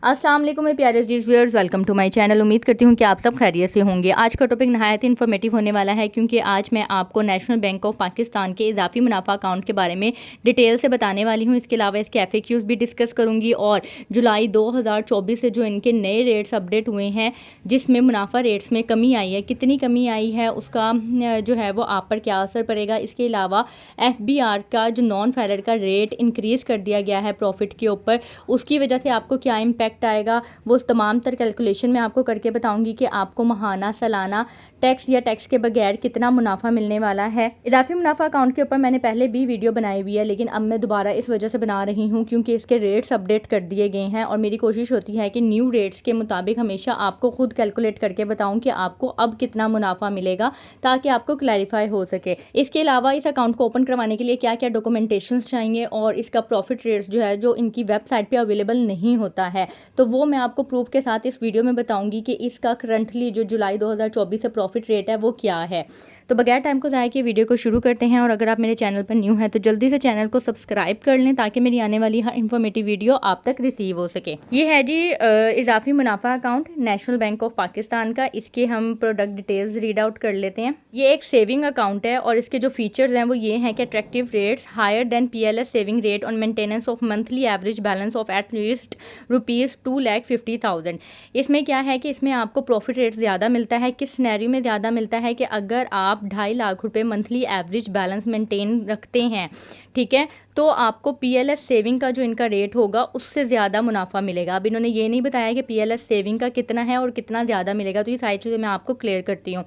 अस्सलाम वालेकुम मेरे प्यारे अजीज़ viewers, welcome to my channel. उम्मीद करती हूँ कि आप सब खैरियत से होंगे। आज का टॉपिक नहायत इन्फॉर्मेटिव होने वाला है क्योंकि आज मैं आपको नेशनल बैंक ऑफ पाकिस्तान के इजाफी मुनाफा अकाउंट के बारे में डिटेल से बताने वाली हूँ। इसके अलावा इसके FAQs भी डिस्कस करूँगी और जुलाई 2024 से जो इनके नए रेट्स अपडेट हुए हैं जिसमें मुनाफा रेट्स में कमी आई है, कितनी कमी आई है, उसका जो है वो आप पर क्या असर पड़ेगा। इसके अलावा FBR का जो नॉन फाइलर का रेट इंक्रीज़ कर दिया गया है प्रॉफिट के ऊपर, उसकी वजह से आपको क्या इम्पैक्ट आएगा, वो तमाम तर कैलकुलेशन मैं आपको करके बताऊंगी कि आपको माहाना, सालाना, टैक्स या टैक्स के बगैर कितना मुनाफा मिलने वाला है। इजाफी मुनाफा अकाउंट के ऊपर मैंने पहले भी वीडियो बनाई हुई है, लेकिन अब मैं दोबारा इस वजह से बना रही हूँ क्योंकि इसके रेट्स अपडेट कर दिए गए हैं और मेरी कोशिश होती है कि न्यू रेट्स के मुताबिक हमेशा आपको खुद कैलकुलेट करके बताऊँ कि आपको अब कितना मुनाफा मिलेगा ताकि आपको क्लैरिफाई हो सके। इसके अलावा इस अकाउंट को ओपन करवाने के लिए क्या क्या डॉक्यूमेंटेशन चाहिए और इसका प्रॉफिट रेट्स जो है जो इनकी वेबसाइट पर अवेलेबल नहीं होता है, तो वो मैं आपको प्रूफ के साथ इस वीडियो में बताऊंगी कि इसका करंटली जो जुलाई 2024 से प्रॉफिट रेट है वो क्या है। तो बगैर टाइम को ज़ाया किए वीडियो को शुरू करते हैं। और अगर आप मेरे चैनल पर न्यू हैं तो जल्दी से चैनल को सब्सक्राइब कर लें ताकि मेरी आने वाली हर इन्फॉर्मेटिव वीडियो आप तक रिसीव हो सके। ये है जी इजाफी मुनाफा account national bank of Pakistan का। इसके हम प्रोडक्ट डिटेल्स रीड आउट कर लेते हैं। ये एक सेविंग अकाउंट है और इसके जो फीचर्स हैं वो ये हैं कि attractive rates higher than PLS saving rate on maintenance of monthly average balance of at least ₹2,50,000। इसमें क्या है कि इसमें आपको प्रॉफिट रेट ज़्यादा मिलता है। किस सिनेरियो में ज़्यादा मिलता है कि अगर आप 2.5 लाख रुपए मंथली एवरेज बैलेंस मेंटेन रखते हैं, ठीक है, तो आपको PLS सेविंग का जो इनका रेट होगा उससे ज़्यादा मुनाफा मिलेगा। अब इन्होंने ये नहीं बताया कि PLS सेविंग का कितना है और कितना ज़्यादा मिलेगा, तो ये सारी चीज़ें मैं आपको क्लियर करती हूँ।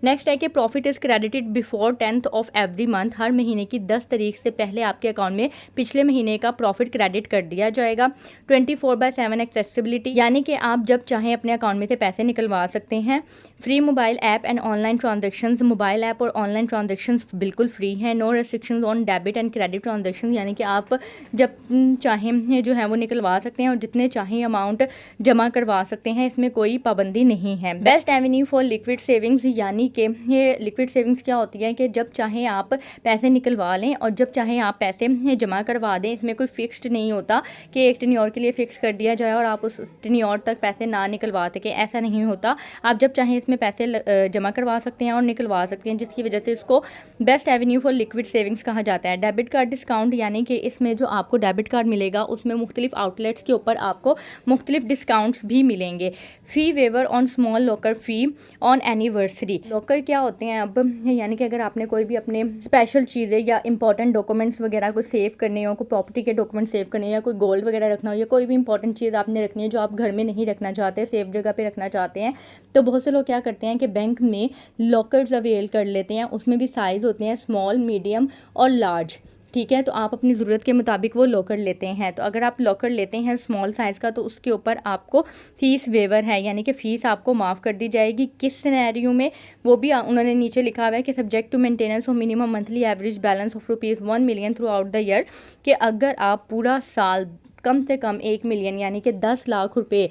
नेक्स्ट है कि profit is credited before 10th of every month. हर महीने की 10 तारीख से पहले आपके अकाउंट में पिछले महीने का प्रॉफिट क्रेडिट कर दिया जाएगा। 24/7 एक्सेसिबिलिटी, यानी कि आप जब चाहें अपने अकाउंट में से पैसे निकलवा सकते हैं। Free mobile app and online transactions, mobile app और ऑनलाइन ट्रांजेक्शन्स बिल्कुल फ्री हैं। No restrictions on debit and credit transaction, यानी कि आप जब चाहें जो है वो निकलवा सकते हैं और जितने चाहें अमाउंट जमा करवा सकते हैं, इसमें कोई पाबंदी नहीं है। Best Avenue for liquid savings, यानी कि ये लिक्विड सेविंग्स क्या होती है कि जब चाहें आप पैसे निकलवा लें और जब चाहें आप पैसे जमा करवा दें। इसमें कोई फिक्स्ड नहीं होता कि एक टेन्योर के लिए फ़िक्स कर दिया जाए और आप उस टेन्योर तक पैसे ना निकलवा सकें, ऐसा नहीं होता। आप जब चाहें इसमें पैसे जमा करवा सकते हैं और निकलवा सकते हैं, जिसकी वजह से इसको best Avenue for liquid savings कहा जाता है। डेबिट कार्ड डिस्काउंट, यानी कि इसमें जो आपको डेबिट कार्ड मिलेगा उसमें मुख्तलिफ आउटलेट्स के ऊपर आपको मुख्तलिफ डिस्काउंट्स भी मिलेंगे। Fee waiver on small locker fee on anniversary. Locker क्या होते हैं अब, यानी कि अगर आपने कोई भी अपने स्पेशल चीज़ें या इंपॉर्टेंट डॉक्यूमेंट्स वगैरह को सेव करने हो, कोई प्रॉपर्टी के डॉक्यूमेंट सेव करने या कोई गोल्ड वगैरह रखना हो या कोई भी इंपॉर्टेंट चीज़ आपने रखनी है जो आप घर में नहीं रखना चाहते, सेफ जगह पे रखना चाहते हैं, तो बहुत से लोग क्या करते हैं कि बैंक में लॉकर्स अवेल कर लेते हैं। उसमें भी साइज़ होते हैं स्मॉल, मीडियम और लार्ज, ठीक है। तो आप अपनी ज़रूरत के मुताबिक वो लॉकर लेते हैं। तो अगर आप लॉकर लेते हैं स्मॉल साइज़ का तो उसके ऊपर आपको फ़ीस वेवर है, यानी कि फ़ीस आपको माफ़ कर दी जाएगी। किस सिनेरियो में, वो भी उन्होंने नीचे लिखा हुआ है कि subject to maintenance of minimum monthly average balance of ₹1 million throughout the year, कि अगर आप पूरा साल कम से कम 1 मिलियन यानी कि 10 लाख रुपये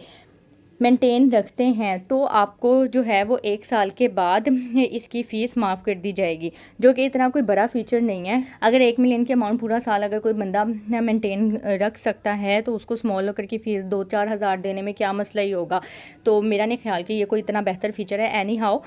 मेंटेन रखते हैं तो आपको जो है वो 1 साल के बाद इसकी फ़ीस माफ़ कर दी जाएगी, जो कि इतना कोई बड़ा फीचर नहीं है। अगर 1 मिलियन की अमाउंट पूरा साल अगर कोई बंदा मेंटेन रख सकता है तो उसको स्मॉल लॉकर की फ़ीस 2-4 हज़ार देने में क्या मसला ही होगा। तो मेरा नहीं ख्याल कि ये कोई इतना बेहतर फीचर है। एनी हाउ,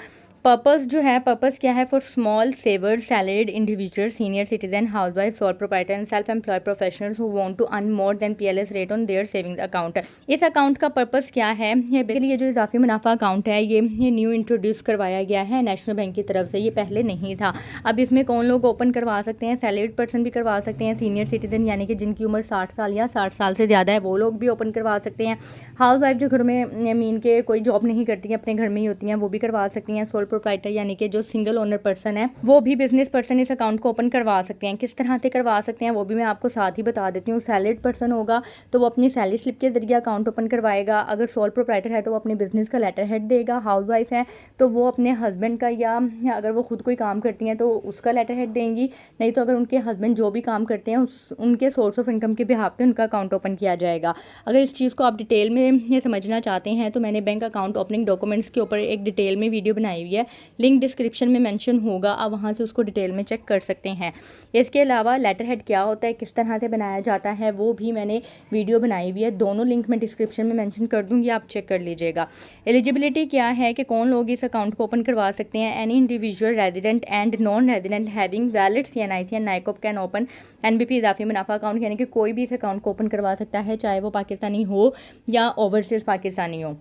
पर्पस जो है, पर्पस क्या है, for small savers salaried individual, senior citizen, housewife, sole proprietor and self employed professionals who want to earn more than PLS rate on their savings account. इस account का purpose क्या है, ये basically ये जो इजाफी मुनाफा अकाउंट है ये न्यू इंट्रोड्यूस करवाया गया है नेशनल बैंक की तरफ से, ये पहले नहीं था। अब इसमें कौन लोग ओपन करवा सकते हैं, सैलरीड पर्सन भी करवा सकते हैं, सीनियर सिटीजन यानी कि जिनकी उम्र 60 साल या 60 साल से ज़्यादा है वो लोग भी ओपन करवा सकते हैं। हाउस वाइफ जो घर में मीन के कोई जॉब नहीं करती हैं, अपने घर में ही होती हैं, वो भी करवा सकती हैं। सोल प्रोप्राइटर यानी कि जो सिंगल ओनर पर्सन है वो भी बिजनेस पर्सन इस अकाउंट को ओपन करवा सकते हैं। किस तरह से करवा सकते हैं वो भी मैं आपको साथ ही बता देती हूँ। सैलरीड पर्सन होगा तो वो अपनी सैलरी स्लिप के जरिए अकाउंट ओपन करवाएगा। अगर सोल प्रोप्राइटर है तो वो अपने बिजनेस का लेटर हेड देगा। हाउस वाइफ है तो वो अपने हस्बैंड का या अगर वो खुद कोई काम करती हैं तो उसका लेटर हेड देंगी, नहीं तो अगर उनके हस्बैंड जो भी काम करते हैं उनके सोर्स ऑफ इनकम के बिहाफ पे उनका अकाउंट ओपन किया जाएगा। अगर इस चीज़ को आप डिटेल में समझना चाहते हैं तो मैंने बैंक अकाउंट ओपनिंग डॉक्यूमेंट्स के ऊपर एक डिटेल में वीडियो बनाई हुई है, है, लिंक डिस्क्रिप्शन में मेंशन होगा, आप वहाँ से उसको डिटेल में चेक कर सकते हैं। इसके अलावा लेटर हेड क्या होता है, किस तरह से बनाया जाता है, वो भी मैंने वीडियो बनाई हुई है, दोनों लिंक मैं डिस्क्रिप्शन में मेंशन कर दूँगी, आप चेक कर लीजिएगा। एलिजिबिलिटी क्या है कि कौन लोग इस अकाउंट को ओपन करवा सकते हैं। Any individual resident and non resident having valid CNIC and NICOP can open NBP इजाफी मुनाफा अकाउंट, यानी कि कोई भी इस अकाउंट को ओपन करवा सकता है, चाहे वो पाकिस्तानी हो या ओवरसीज पाकिस्तानी हो।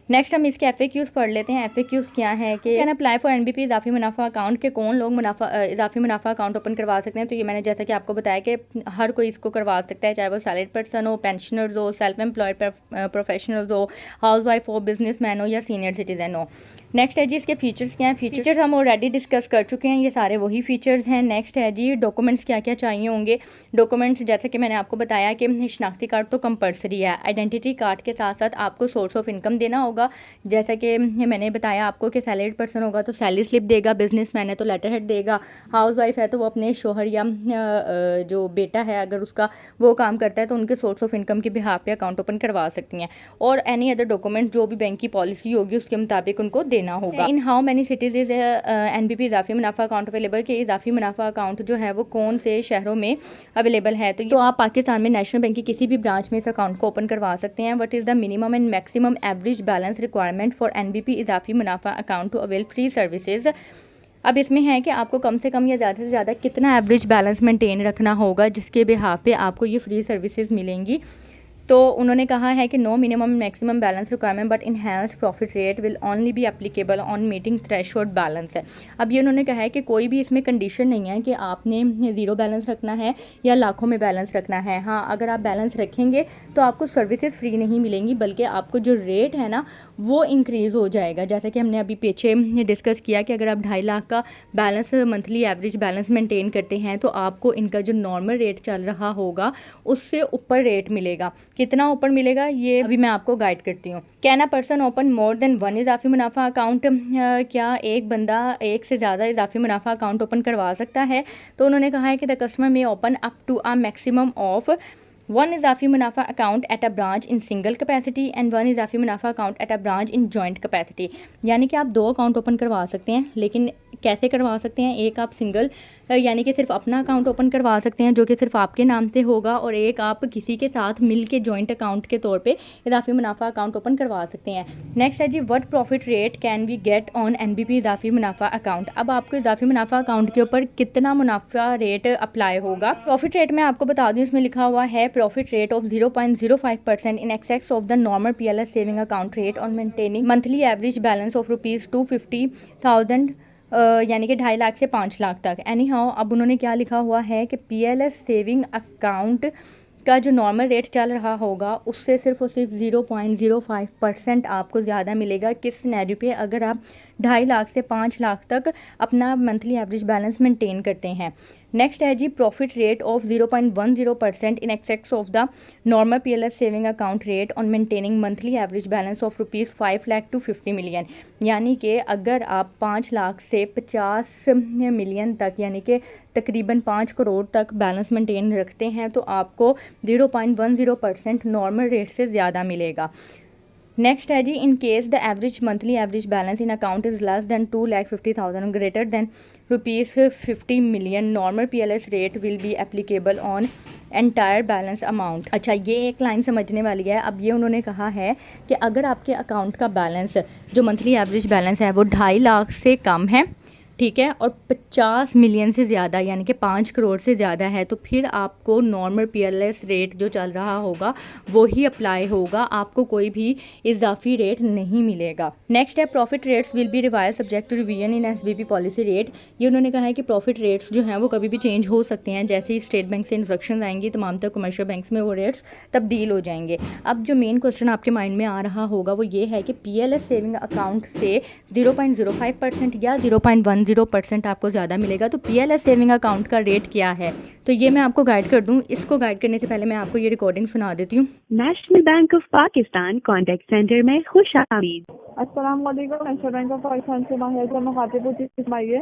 नेक्स्ट हम इसके FAQs पढ़ लेते हैं। FAQs क्या है कि कैन अप्लाई फॉर NBP इजाफी मुनाफा अकाउंट, के कौन लोग इजाफी मुनाफा अकाउंट ओपन करवा सकते हैं। तो ये मैंने जैसा कि आपको बताया कि हर कोई इसको करवा सकता है, चाहे वो सैलरीड पर्सन हो, पेंशनर्स हो, सेल्फ एम्प्लॉयड प्रोफेशनल्स हो, हाउस वाइफ हो, बिजनेसमैन हो या सीनियर सिटीजन हो। नेक्स्ट है जी इसके फीचर्स क्या हैं। फीचर्स हम ऑलरेडी डिस्कस कर चुके हैं, ये सारे वही फीचर्स हैं। नेक्स्ट है जी डॉक्यूमेंट्स क्या क्या चाहिए होंगे। डॉक्यूमेंट्स जैसे कि मैंने आपको बताया कि शनाख्ती कार्ड तो कंपलसरी है, आइडेंटिटी कार्ड के साथ साथ आपको सोर्स ऑफ इनकम देना होगा। जैसा कि मैंने बताया आपको कि सैलरीड पर्सन होगा तो सैलरी स्लिप देगा, बिजनेसमैन है तो लेटर हेड देगा, हाउस वाइफ है तो वो अपने शोहर या जो बेटा है अगर उसका वो काम करता है तो उनके सोर्स ऑफ इनकम के बिहाफ पे अकाउंट ओपन करवा सकती हैं। और एनी अदर डॉक्यूमेंट जो भी बैंक की पॉलिसी होगी उसके मुताबिक उनको देना होगा। In how many cities is NBP इजाफी मुनाफा अकाउंट अवेलेबल, कि इजाफी मुनाफा अकाउंट जो है वो कौन से शहरों में अवेलेबल है। तो आप पाकिस्तान में नेशनल बैंक की किसी भी ब्रांच में इस अकाउंट को ओपन करवा सकते हैं। What is the minimum and maximum average balance requirement for NBP इजाफी मुनाफा account to avail free services. अब इसमें है कि आपको कम से कम या ज़्यादा से ज़्यादा कितना एवरेज बैलेंस मेंटेन रखना होगा जिसके बिहाफ पे आपको ये फ्री सर्विसेज मिलेंगी। तो उन्होंने कहा है कि no minimum maximum balance requirement but enhanced profit rate will only be applicable on meeting threshold balance है। अब ये उन्होंने कहा है कि कोई भी इसमें कंडीशन नहीं है कि आपने ज़ीरो बैलेंस रखना है या लाखों में बैलेंस रखना है। हाँ, अगर आप बैलेंस रखेंगे तो आपको सर्विसेज फ्री नहीं मिलेंगी, बल्कि आपको जो रेट है ना वो इंक्रीज़ हो जाएगा। जैसा कि हमने अभी पीछे डिस्कस किया कि अगर आप 2.5 लाख का balance monthly average balance maintain करते हैं तो आपको इनका जो नॉर्मल रेट चल रहा होगा उससे ऊपर रेट मिलेगा। कितना ऊपर मिलेगा ये अभी मैं आपको गाइड करती हूँ। Can a person open more than one इजाफी मुनाफा अकाउंट, क्या एक बंदा एक से ज़्यादा इजाफी मुनाफा अकाउंट ओपन करवा सकता है। तो उन्होंने कहा है कि the customer may open up to a maximum of one इजाफी मुनाफा account at a branch in single capacity and one इजाफी मुनाफा account at a branch in joint capacity. यानी कि आप 2 अकाउंट ओपन करवा सकते हैं, लेकिन कैसे करवा सकते हैं। एक आप सिंगल यानी कि सिर्फ अपना अकाउंट ओपन करवा सकते हैं जो कि सिर्फ आपके नाम से होगा, और एक आप किसी के साथ मिल के जॉइंट अकाउंट के तौर पे इजाफी मुनाफा अकाउंट ओपन करवा सकते हैं। नेक्स्ट है जी what profit rate can we get on NBP इजाफी मुनाफा अकाउंट। अब आपको इजाफी मुनाफा अकाउंट के ऊपर कितना मुनाफा रेट अप्लाई होगा। प्रॉफिट रेट मैं आपको बता दूँ, इसमें लिखा हुआ है profit rate of 0.05% in excess of the normal PLS saving account rate on maintaining monthly average balance of ₹250,000 यानी कि 2.5 लाख से 5 लाख तक। एनी हाउ अब उन्होंने क्या लिखा हुआ है कि PLS सेविंग अकाउंट का जो नॉर्मल रेट चल रहा होगा उससे सिर्फ और सिर्फ 0.05% आपको ज़्यादा मिलेगा। किस सिनेरियो पे, अगर आप 2.5 लाख से 5 लाख तक अपना मंथली एवरेज बैलेंस मेंटेन करते हैं। नेक्स्ट है जी profit rate of 0.10% in excess of the normal PLS saving account rate on maintaining monthly average balance of ₹5 lakh to 50 million. यानी कि अगर आप 5 लाख से 50 मिलियन तक यानी कि तकरीबन 5 करोड़ तक बैलेंस मेंटेन रखते हैं तो आपको 0.10% नॉर्मल रेट से ज़्यादा मिलेगा। नेक्स्ट है जी in case the average monthly average balance in account is less than 2,50,000 greater than ₹50 million normal PLS rate will be applicable on entire balance amount. अच्छा, ये एक लाइन समझने वाली है। अब ये उन्होंने कहा है कि अगर आपके अकाउंट का बैलेंस जो मंथली एवरेज बैलेंस है वो 2.5 लाख से कम है, ठीक है, और 50 मिलियन से ज़्यादा यानी कि 5 करोड़ से ज़्यादा है, तो फिर आपको नॉर्मल PLS रेट जो चल रहा होगा वो ही अप्लाई होगा, आपको कोई भी इजाफी रेट नहीं मिलेगा। नेक्स्ट है profit rates will be revise subject to revision in SBP policy rate. ये उन्होंने कहा है कि प्रॉफिट रेट्स जो हैं वो कभी भी चेंज हो सकते हैं, जैसे ही स्टेट बैंक से इंस्ट्रक्शन आएंगी तमाम तक कमर्शियल बैंक्स में वो रेट्स तब्दील हो जाएंगे। अब जो मेन क्वेश्चन आपके माइंड में आ रहा होगा वो ये है कि PLS सेविंग अकाउंट से 0.05% या 0.10% आपको ज़्यादा मिलेगा, तो PLS सेविंग अकाउंट का रेट क्या है। तो ये मैं आपको गाइड कर दूं। इसको गाइड करने से पहले मैं आपको ये रिकॉर्डिंग सुना देती हूँ। National bank of Pakistan contact centre में खुश आमदीद। अस्सलाम वालेकुम, नेशनल बैंक ऑफ पाकिस्तान से माहिर जमा खाते पूछिए।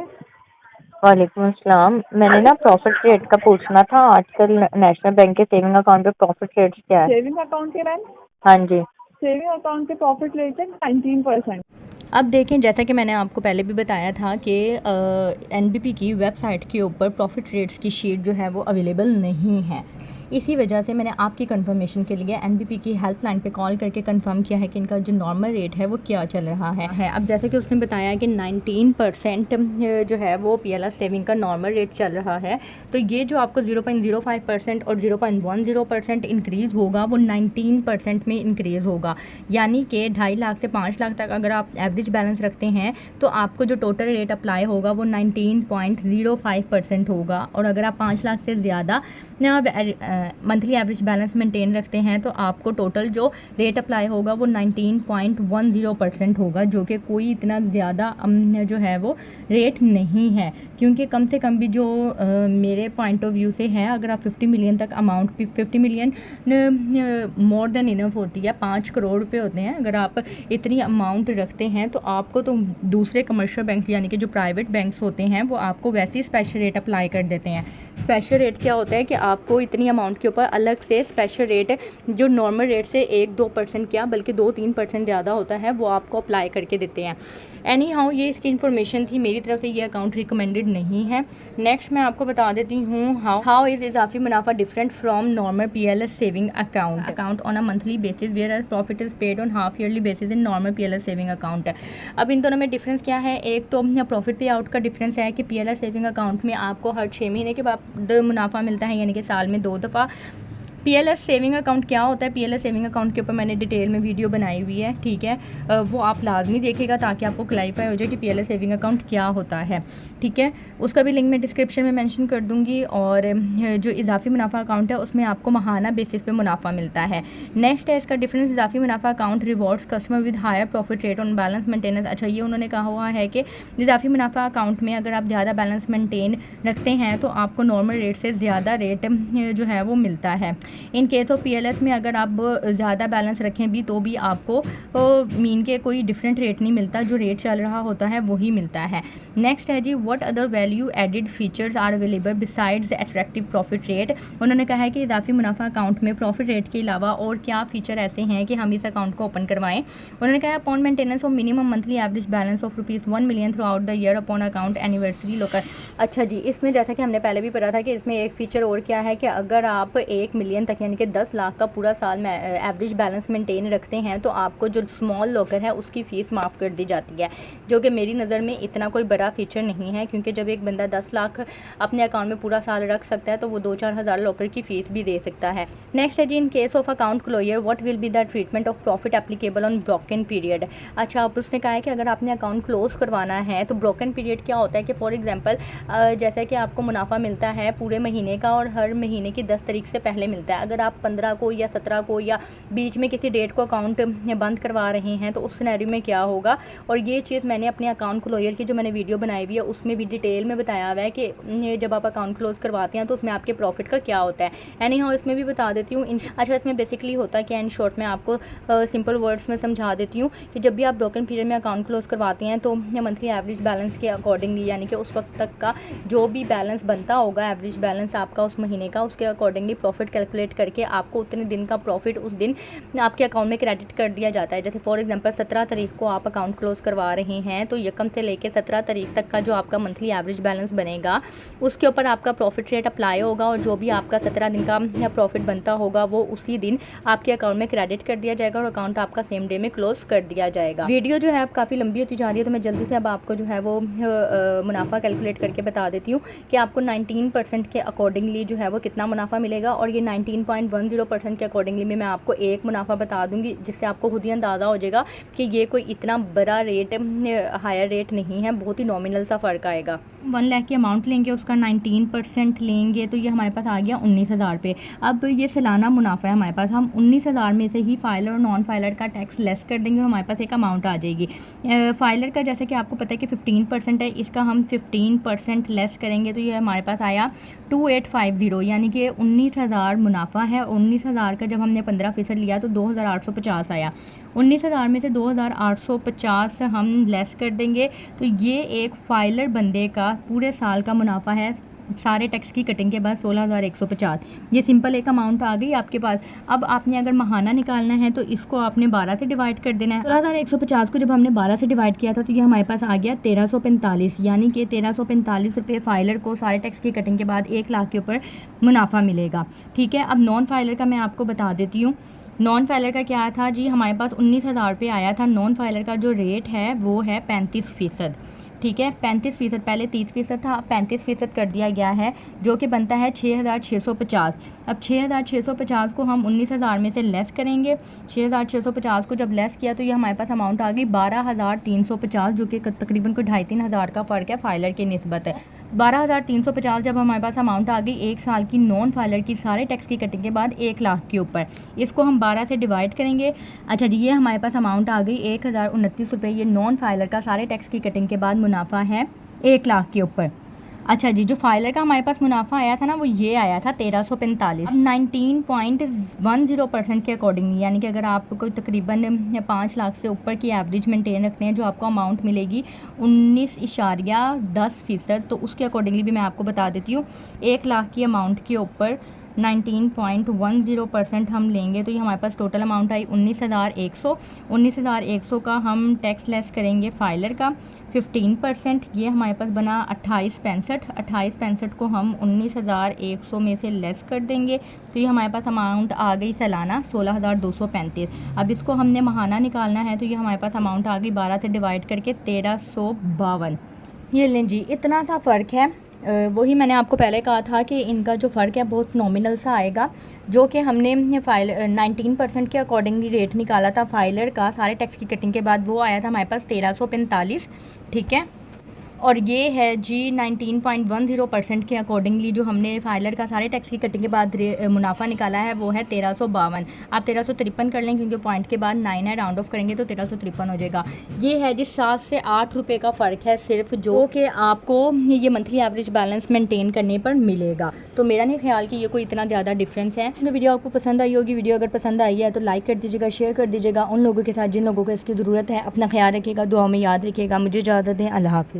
वालेकुम अस्सलाम। मैंने ना प्रॉफिट रेट का पूछना था। आजकल नेशनल बैंक के सेविंग अकाउंट पे प्रॉफिट रेट्स क्या है? सेविंग अकाउंट के मैम, हाँ जी, सेविंग अकाउंट के प्रॉफिट रेट है 19%। अब देखें, जैसा कि मैंने आपको पहले भी बताया था कि एनबीपी की वेबसाइट के ऊपर प्रॉफिट रेट्स की शीट जो है वो अवेलेबल नहीं है। इसी वजह से मैंने आपकी कंफर्मेशन के लिए एनबीपी की हेल्पलाइन पे कॉल करके कंफर्म किया है कि इनका जो नॉर्मल रेट है वो क्या चल रहा है। अब जैसे कि उसने बताया कि 19% जो है वो पीएलआर सेविंग का नॉर्मल रेट चल रहा है, तो ये जो आपको 0.05% और 0.10% इंक्रीज़ होगा वो 19% में इंक्रीज़ होगा। यानी कि 2.5 लाख से 5 लाख तक अगर आप एवरेज बैलेंस रखते हैं तो आपको जो टोटल रेट अप्लाई होगा वो 19.05% होगा। और अगर आप 5 लाख से ज़्यादा मंथली एवरेज बैलेंस मेंटेन रखते हैं तो आपको टोटल जो रेट अप्लाई होगा वो 19.10% होगा, जो कि कोई इतना ज़्यादा जो है वो रेट नहीं है। क्योंकि कम से कम भी जो मेरे पॉइंट ऑफ व्यू से है, अगर आप 50 मिलियन तक amount, 50 million more than enough होती है, 5 करोड़ रुपए होते हैं। अगर आप इतनी अमाउंट रखते हैं तो आपको तो दूसरे कमर्शियल बैंक्स यानी कि जो प्राइवेट बैंक्स होते हैं वो आपको वैसे ही स्पेशल रेट अप्लाई कर देते हैं। स्पेशल रेट क्या होता है कि आपको इतनी अमाउंट के ऊपर अलग से स्पेशल रेट जो नॉर्मल रेट से 1-2% क्या बल्कि 2-3% ज़्यादा होता है वो आपको अप्लाई करके देते हैं। एनी हाउ ये इसकी इन्फॉर्मेशन थी, मेरी तरफ से ये अकाउंट रिकमेंडेड नहीं है। नेक्स्ट मैं आपको बता देती हूँ how is Izafi Munafa different from normal PLS saving account on a monthly basis whereas profit is paid on half yearly basis in normal PLS saving account. अब इन दोनों में डिफरेंस क्या है? एक तो प्रॉफिट पे आउट का डिफरेंस है कि पीएलएस सेविंग अकाउंट में आपको हर 6 महीने के बाद मुनाफा मिलता है, यानी कि साल में 2 दफ़ा। पीएलएस सेविंग अकाउंट क्या होता है? पीएलएस सेविंग अकाउंट के ऊपर मैंने डिटेल में वीडियो बनाई हुई है, ठीक है, वो आप लाजमी देखिएगा ताकि आपको क्लैरिफाई हो जाए कि पीएलएस सेविंग अकाउंट क्या होता है, ठीक है। उसका भी लिंक मैं डिस्क्रिप्शन में मेंशन कर दूंगी। और जो इजाफी मुनाफा अकाउंट है उसमें आपको माहाना बेसिस पे मुनाफा मिलता है। नेक्स्ट है इसका डिफरेंस, इजाफी मुनाफा account rewards customer with higher profit rate on balance maintenance. अच्छा, ये उन्होंने कहा हुआ है कि इजाफी मुनाफा अकाउंट में अगर आप ज़्यादा बैलेंस मेंटेन रखते हैं तो आपको नॉर्मल रेट से ज़्यादा रेट जो है वो मिलता है। इन केस ऑफ पीएलएस में अगर आप ज़्यादा बैलेंस रखें भी तो भी आपको मीन के कोई डिफरेंट रेट नहीं मिलता, जो रेट चल रहा होता है वही मिलता है। नेक्स्ट है जी, what other value added features are available besides the attractive profit rate. उन्होंने कहा है कि इजाफी मुनाफा अकाउंट में प्रॉफिट रेट के अलावा और क्या फीचर ऐसे हैं कि हम इस अकाउंट को ओपन करवाएं। उन्होंने कहा upon maintenance of minimum monthly average balance of ₹1 million throughout the year upon account anniversary locker. अच्छा जी, इसमें जैसा कि हमने पहले भी पढ़ा था कि इसमें एक फीचर और क्या है कि अगर आप 1 मिलियन तक यानी कि 10 लाख का पूरा साल में एवरेज बैलेंस मेंटेन रखते हैं तो आपको जो स्मॉल लॉकर है उसकी फ़ीस माफ़ कर दी जाती है, जो कि मेरी नज़र में इतना कोई बड़ा फीचर नहीं है। क्योंकि जब एक बंदा 10 लाख अपने अकाउंट में पूरा साल रख सकता है तो वो 2-4 हज़ार लॉकर की फ़ीस भी दे सकता है। नेक्स्ट है जी, in case of account closure what will be the treatment of profit applicable on broken period. अच्छा, अब उसने कहा है कि अगर आपने अकाउंट क्लोज करवाना है तो ब्रोकन पीरियड क्या होता है कि फॉर एग्जांपल जैसा कि आपको मुनाफा मिलता है पूरे महीने का और हर महीने की 10 तारीख से पहले मिलता है। अगर आप 15 को या 17 को या बीच में किसी डेट को अकाउंट बंद करवा रहे हैं तो उस सिनेरियो में क्या होगा। और ये चीज़ मैंने अपने अकाउंट क्लोजर की जो मैंने वीडियो बनाई हुई है उसमें भी डिटेल में बताया हुआ है कि जब आप अकाउंट क्लोज करवाते हैं तो उसमें आपके प्रॉफिट का क्या होता है। एनी हाउ इसमें भी बता देती हूँ। अच्छा, इसमें बेसिकली होता है कि इन शॉर्ट में आपको सिंपल वर्ड्स में समझा देती हूँ कि जब भी आप ब्रोकन पीरियड में अकाउंट क्लोज करवाते हैं तो मंथली एवरेज बैलेंस के अकॉर्डिंगली यानी कि उस वक्त तक का जो भी बैलेंस बनता होगा एवरेज बैलेंस आपका उस महीने का, उसके अकॉर्डिंगली प्रॉफिट कैलकुलेट करके आपको उतने दिन का प्रॉफिट उस दिन आपके अकाउंट में क्रेडिट कर दिया जाता है। जैसे फॉर एग्जांपल 17 तारीख को आप अकाउंट क्लोज करवा रहे हैं तो यकम से लेकर 17 तारीख तक का जो आपका मंथली एवरेज बैलेंस बनेगा उसके ऊपर आपका प्रॉफिट रेट अप्लाई होगा और जो भी आपका 17 दिन का प्रॉफिट बनता होगा वो उसी दिन आपके अकाउंट में क्रेडिट कर दिया जाएगा और अकाउंट आपका सेम डे में क्लोज कर दिया जाएगा। वीडियो जो है अब काफ़ी लंबी होती जा रही है तो मैं जल्दी से अब आपको जो है वो मुनाफा कैलकुलेट करके बता देती हूँ कि आपको 19% के अकॉर्डिंगली जो है वो कितना मुनाफा मिलेगा। और ये 19.10% के अकॉर्डिंगली मैं आपको एक मुनाफा बता दूंगी जिससे आपको खुद ही अंदाज़ा हो जाएगा कि ये कोई इतना बड़ा रेट हायर रेट नहीं है, बहुत ही नॉमिनल सा फ़र्क आएगा। 1 लाख की अमाउंट लेंगे उसका 19% लेंगे तो ये हमारे पास आ गया 19,000 पे। अब ये सालाना मुनाफा है हमारे पास, हम 19,000 में से ही फाइलर और नॉन फाइलर का टैक्स लेस कर देंगे और हमारे पास एक अमाउंट आ जाएगी। फाइलर का जैसे कि आपको पता है कि 15% है, इसका हम 15% लेस करेंगे तो ये हमारे पास आया 2850, यानी कि 19,000 मुनाफा है। 19,000 का जब हमने 15% लिया तो 2,850 आया। 19,000 में से 2,850 हम लेस कर देंगे तो ये एक फाइलर बंदे का पूरे साल का मुनाफा है सारे टैक्स की कटिंग के बाद 16,150। ये सिंपल एक अमाउंट आ गई आपके पास। अब आपने अगर महाना निकालना है तो इसको आपने 12 से डिवाइड कर देना है। 16,150 को जब हमने 12 से डिवाइड किया था तो ये हमारे पास आ गया 1345, यानी कि 1345 रुपये फाइलर को सारे टैक्स की कटिंग के बाद 1 लाख के ऊपर मुनाफा मिलेगा। ठीक है, अब नॉन फाइलर का मैं आपको बता देती हूँ। नॉन फाइलर का क्या था जी, हमारे पास 19,000 रुपये आया था। नॉन फाइलर का जो रेट है वो है 35%। ठीक है, 35%, पहले 30% था, अब 35% कर दिया गया है, जो कि बनता है 6,650। अब 6,650 को हम 19,000 में से लेस करेंगे। 6,650 को जब लेस किया तो ये हमारे पास अमाउंट आ गई 12,350, जो कि तकरीबन कोई 2,500-3 हज़ार का फ़र्क है फाइलर की निस्बत है। 12,350 जब हमारे पास अमाउंट आ गई 1 साल की नॉन फाइलर की सारे टैक्स की कटिंग के बाद 1 लाख के ऊपर, इसको हम 12 से डिवाइड करेंगे। अच्छा जी, ये हमारे पास अमाउंट आ गई 1,029 रुपये। ये नॉन फाइलर का सारे टैक्स की कटिंग के बाद मुनाफा है 1 लाख के ऊपर। अच्छा जी, जो फाइलर का हमारे पास मुनाफा आया था ना, वो ये आया था 1345। अब 19.10% के अकॉर्डिंग, यानी कि अगर आप कोई तकरीबन 5 लाख से ऊपर की एवरेज मेंटेन रखते हैं, जो आपको अमाउंट मिलेगी 19.10%, तो उसके अकॉर्डिंगली भी मैं आपको बता देती हूँ। 1 लाख की अमाउंट के ऊपर 19.10% हम लेंगे तो ये हमारे पास टोटल अमाउंट आई 19,100। 19,100 का हम टैक्स लेस करेंगे फाइलर का 15%, ये हमारे पास बना 2865। 2865 को हम 19,100 में से लेस कर देंगे तो ये हमारे पास अमाउंट आ गई सालाना 16,235। अब इसको हमने महाना निकालना है तो ये हमारे पास अमाउंट आ गई 12 से डिवाइड करके 1352। ये लें जी, इतना सा फ़र्क है। वही मैंने आपको पहले कहा था कि इनका जो फ़र्क है बहुत नॉमिनल सा आएगा, जो कि हमने 19% के अकॉर्डिंगली रेट निकाला था फाइलर का सारे टैक्स की कटिंग के बाद, वो आया था हमारे पास 1345। ठीक है, और ये है जी 19.10% के अकॉर्डिंगली जो हमने फाइलर का सारे टैक्स की कटिंग के बाद मुनाफा निकाला है वो है 1352। आप 1353 कर लें क्योंकि पॉइंट के बाद 9 है, राउंड ऑफ करेंगे तो 1353 हो जाएगा। ये है जी 7 से 8 रुपये का फ़र्क है सिर्फ, जो कि आपको ये मंथली एवरेज बैलेंस मेंटेन करने पर मिलेगा। तो मेरा नहीं ख्याल कि ये कोई इतना ज़्यादा डिफरेंस है। तो वीडियो आपको पसंद आई होगी। वीडियो अगर पसंद आई है तो लाइक कर दीजिएगा, शेयर कर दीजिएगा उन लोगों के साथ जिन लोगों को इसकी ज़रूरत है। अपना ख्याल रखिएगा, दुआ में याद रखिएगा। मुझे इजाज़त दें, अल्लाह हाफ़िज़।